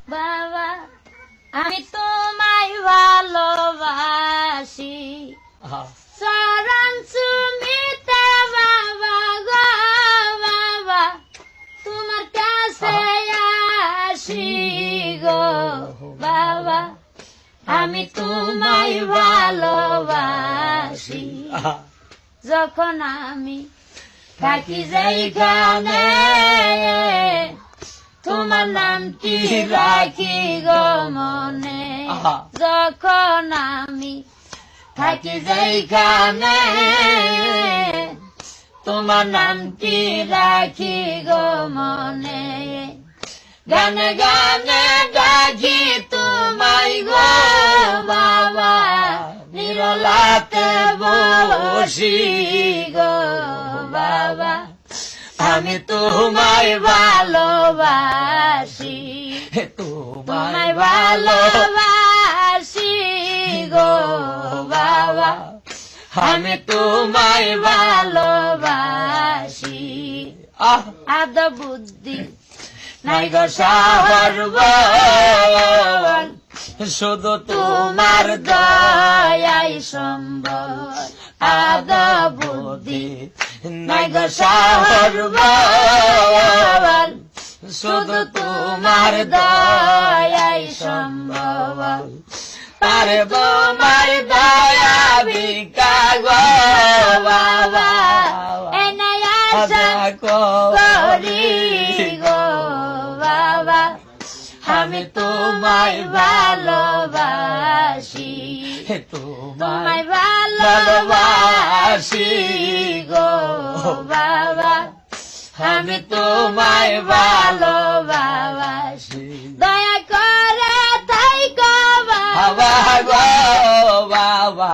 বাবা আমি তোমায় ভালোবাসি চরণ চুমিতে বাবা গো বাবা তোমার কাছে আসি গো বাবা আমি তোমায় ভালোবাসি যখন আমি থাকি যেখানে তোমার নামটি রাখি গো মনে যখন আমি থাকি যেখানে তোমার নামটি রাখি গো মনে গানে গানে ডাকি তোমায় গো বাবা নিরলাতে বসি গো বাবা আমি তোমায় ভালোবাসি তোমায় ভালোবাসি গো বাবা আমি তোমায় ভালোবাসি আদ বুদ্ধি নাই গো সাহর শুধু তোমার দয়াই সম্বল আদ বুদ্ধি নাই গো সাহর শুধু তোমার দয়াই সম্ভব পারব মার দয়া ভিকা গো বাবা এনাই আশা করি গো বাবা আমি তোমায় ভালোবাসি তোমায় ভালোবাসি গো বাবা আমি তোমায় ভালোবাসি দয়া করে তাই গো বাবা গো বাবা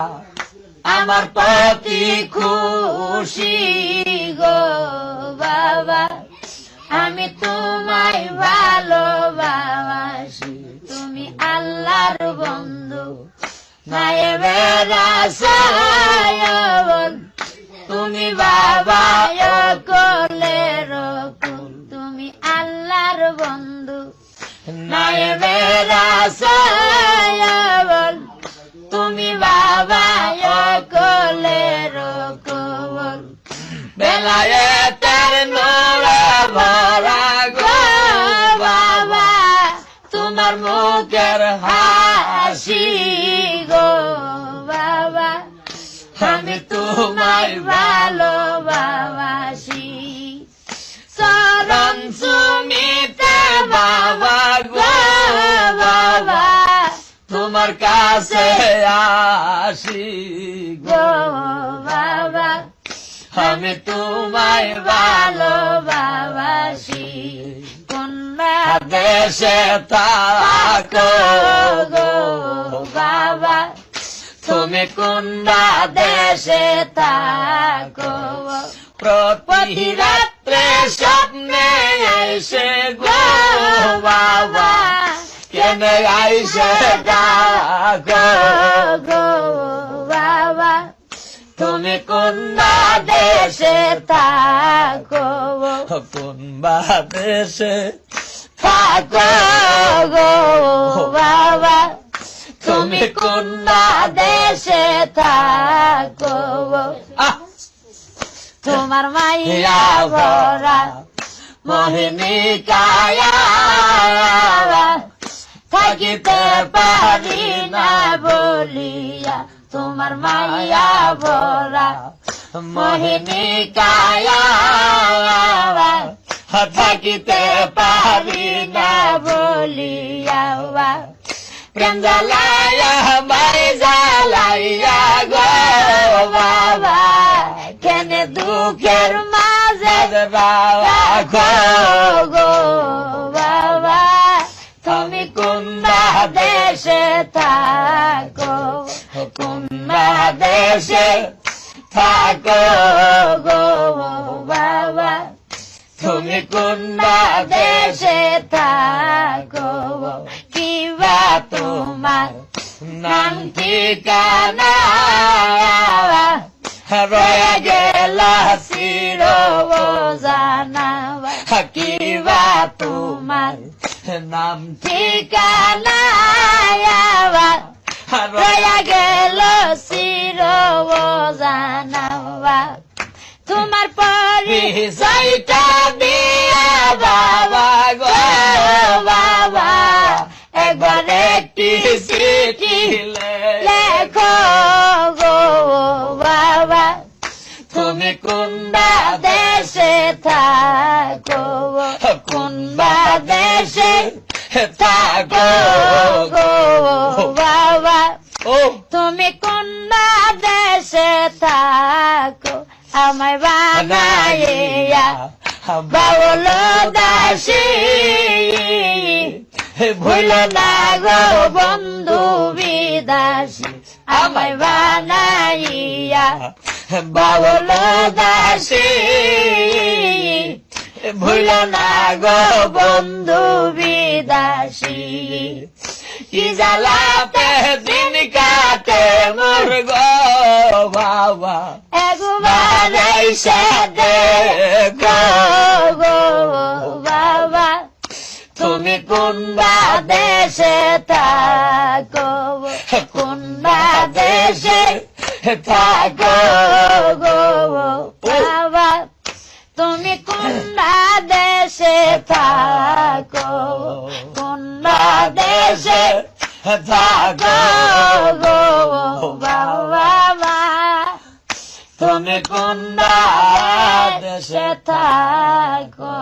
আমার প্রতি খুশি গো বাবা আমি তোমায় ভালোবাসি তুমি আল্লাহর বন্ধু নায়েবের আশায়ন তুমি বাবা কোলের কুল তুমি আল্লাহর বন্ধু নায়েবের আশায়ন তুমি বাবা কোলের কুল বেলায়েতের নূরে ভরা গো বাবা তোমার মুখের হাসি গো বাবা আমি তোমায় ভালোবাসি চরণ চুমিতে বাবা গো বাবা তোমার কাছে আসি গো বাবা আমি তোমায় ভালোবাসি কোন দেশে থাকো গো বাবা তুমি কোন দেশে থাকো প্রতি রাত্রে স্বপ্নে আইসে গো বাবা কেন আইসে ডাকো গো বাবা তুমি কোন দেশে থাকো কোন দেশে থাকো গো বাবা তুমি কোন দেশে থাকো তোমার মাইয়া ভরা মোহিনী কায়া থাকিতে পারি না বলিয়া তোমার মাইয়া ভরা মোহিনী কায়া থাকিতে পারি না বলিয়া প্রেম জ্বালাইয়া বাই জ্বালাইয়া গো বাবা কেন দুঃখের মাঝে রাখো গো বাবা তুমি কোন দেশে থাকো কোন দেশে থাকো গো বাবা তুমি কোন দেশে থাকো কিবা তোমার নাম ঠিকানা রয়ে গেল চির জানা কিবা তোমার নাম ঠিকানা আবার রয়া গেল চির জানাবা তোমার পরিচয়টা দিয়া বাবা গো বাবা একবার একটি চিঠি লেখো গো বাবা তুমি কোনবা দেশে থাকো কোনবা দেশে থাকো গো বাবা তুমি কোনবা দেশে থাকো আমায় বানাইয়া বাউল দাসী ভুল না গো বন্ধু বিদাসী আমায় বানাইয়া বাউল দাসী ভুল না গো বন্ধু বিদাসী কি জ্বালাতে দিন কাটে মোর গো বাবা একবার এসে দেখো গো বাবা তুমি কোনবা দেশে থাকো কোনবা দেশে থাকো গো বাবা তুমি কোনবা দেশে থাকো কোনবা দেশে থাকো গো বাবা তুমি কোনবা দেশে থাকো